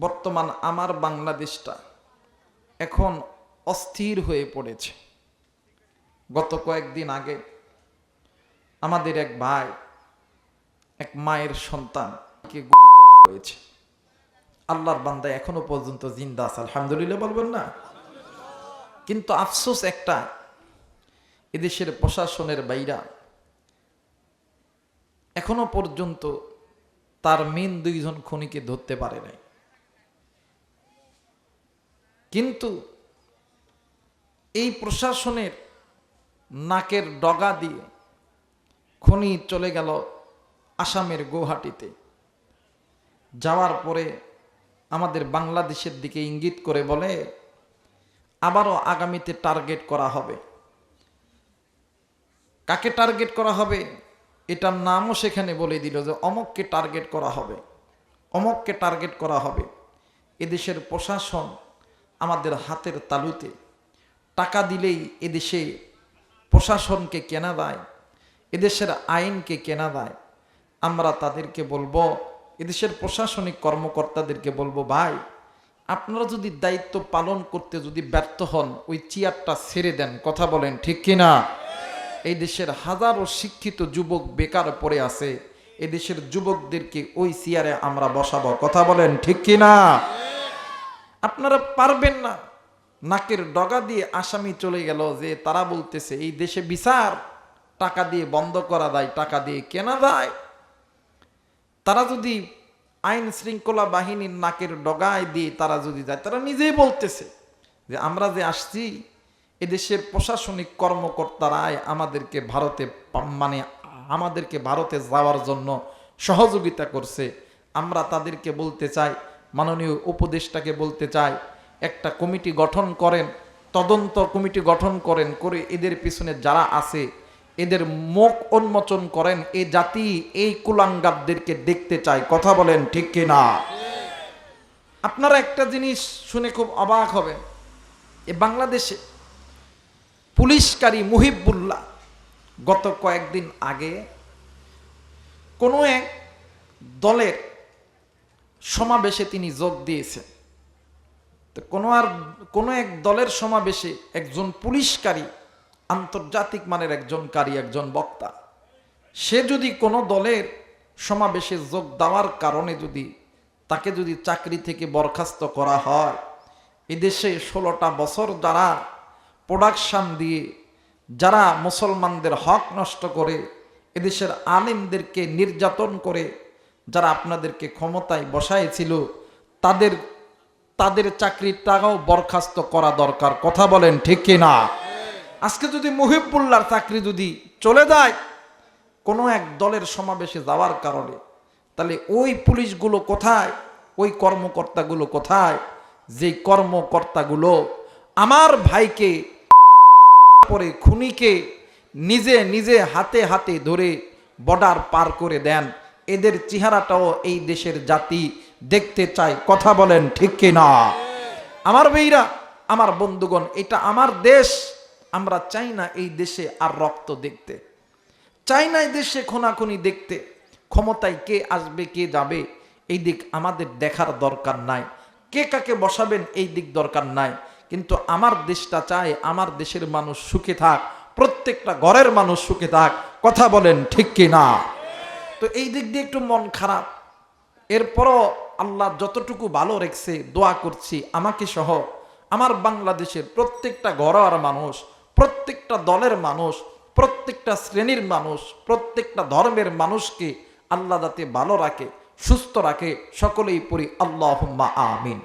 বর্তমান আমার বাংলাদেশটা এখন অস্থির হয়ে পড়েছে। গত কয়েকদিন আগে আমাদের এক ভাই, এক মায়ের সন্তানকে গুলি করা হয়েছে। আল্লাহর বান্দা এখনো পর্যন্ত জিন্দা আছে, আলহামদুলিল্লাহ বলবেন না? কিন্তু আফসোস একটা, এদেশের প্রশাসনের বাইরা এখনো পর্যন্ত তার মেন দুইজন খুনিকে ধরতে পারে নাই। কিন্তু এই প্রশাসনের নাকের ডগা দিয়ে খনি চলে গেল আসামের গুয়াহাটিতে। যাওয়ার পরে আমাদের বাংলাদেশের দিকে ইঙ্গিত করে বলে আবারও আগামীতে টার্গেট করা হবে। কাকে টার্গেট করা হবে এটার নামও সেখানে বলে দিল যে অমককে টার্গেট করা হবে, অমককে টার্গেট করা হবে। এদেশের প্রশাসন আমাদের হাতের তালুতে, টাকা দিলেই এদেশে প্রশাসনকে কেনা দেয়, এদেশের আইনকে কেনা দেয়। আমরা তাদেরকে বলবো, এদেশের প্রশাসনিক কর্মকর্তাদেরকে বলবো, ভাই আপনারা যদি দায়িত্ব পালন করতে যদি ব্যর্থ হন ওই চেয়ারটা ছেড়ে দেন। কথা বলেন ঠিক কিনা? এই দেশের হাজারো শিক্ষিত যুবক বেকার পড়ে আছে, এদেশের যুবকদেরকে ওই চেয়ারে আমরা বসাবো। কথা বলেন ঠিক কিনা? আপনারা পারবেন না। নাকের ডগা দিয়ে আসামি চলে গেল যে তারা বলতেছে এই দেশে বিচার টাকা দিয়ে বন্ধ করা দেয়, টাকা দিয়ে কেনা দেয়। তারা যদি আইন শৃঙ্খলা বাহিনীর নাকের ডগায় দিয়ে তারা যদি যায়, তারা নিজেই বলতেছে যে আমরা যে আসছি এদেশের প্রশাসনিক কর্মকর্তারাই আমাদেরকে ভারতে যাওয়ার জন্য সহযোগিতা করছে। আমরা তাদেরকে বলতে চাই, মাননীয় উপদেষ্টাকে বলতে চাই, একটা কমিটি গঠন করেন, তদন্ত কমিটি গঠন করেন, করে এদের পিছনে যারা আছে এদের মুখ উন্মোচন করেন। এই জাতি এই কুলাঙ্গারদেরকে দেখতে চায়। কথা বলেন ঠিক কিনা? আপনারা একটা জিনিস শুনে খুব অবাক হবেন, এ বাংলাদেশে পুলিশকারী মুহিবুল্লাহ গত কয়েকদিন আগে কোনো এক দলের সমাবেশে তিনি যোগ দিয়েছেন। তো কোনো এক দলের সমাবেশে একজন পুলিশকারী, আন্তর্জাতিক মানের একজন বক্তা, সে যদি কোনো দলের সমাবেশে যোগ দেওয়ার কারণে তাকে যদি চাকরি থেকে বরখাস্ত করা হয়, এদেশে 16টা বছর যারা প্রোডাকশন দিয়ে যারা মুসলমানদের হক নষ্ট করে, এদেশের আলেমদেরকে নির্যাতন করে যারা আপনাদেরকে ক্ষমতায় বসাইছিল, তাদের চাকরিটাও বরখাস্ত করা দরকার। কথা বলেন ঠিক কিনা? আজকে যদি মুহিবুল্লাহর চাকরি যদি চলে যায় কোনো এক দলের সমাবেশে যাওয়ার কারণে, তাহলে ওই পুলিশগুলো কোথায়, ওই কর্মকর্তাগুলো কোথায়, যে কর্মকর্তাগুলো আমার ভাইকে পরে খুনিকে নিজে নিজে হাতে হাতে ধরে বর্ডার পার করে দেন, এদের চেহারাটাও এই দেশের জাতি দেখতে চায়। কথা বলেন ঠিক কিনা? আমার ভাইরা, আমার বন্ধুগণ, এটা আমার দেশ। আমরা চাই না এই দেশে আর রক্ত দেখতে, চাই না এই দেশে খুনাখুনি দেখতে। ক্ষমতায় কে আসবে কে যাবে এই দিক আমাদের দেখার দরকার নাই, কে কাকে বসাবেন এই দিক দরকার নাই। কিন্তু আমার দেশটা চায় আমার দেশের মানুষ সুখে থাক, প্রত্যেকটা ঘরের মানুষ সুখে থাক। কথা বলেন ঠিক কিনা? তো এই দিক দিয়ে একটু মন খারাপ। এরপরও আল্লাহ যতটুকু ভালো রেখেছে দোয়া করছি আমাকে সহ আমার বাংলাদেশের প্রত্যেকটা ঘরোয়ার মানুষ, প্রত্যেকটা দলের মানুষ, প্রত্যেকটা শ্রেণীর মানুষ, প্রত্যেকটা ধর্মের মানুষকে আল্লাহ যাতে ভালো রাখে, সুস্থ রাখে, সকলেই পড়ি আল্লাহুম্মা আমিন।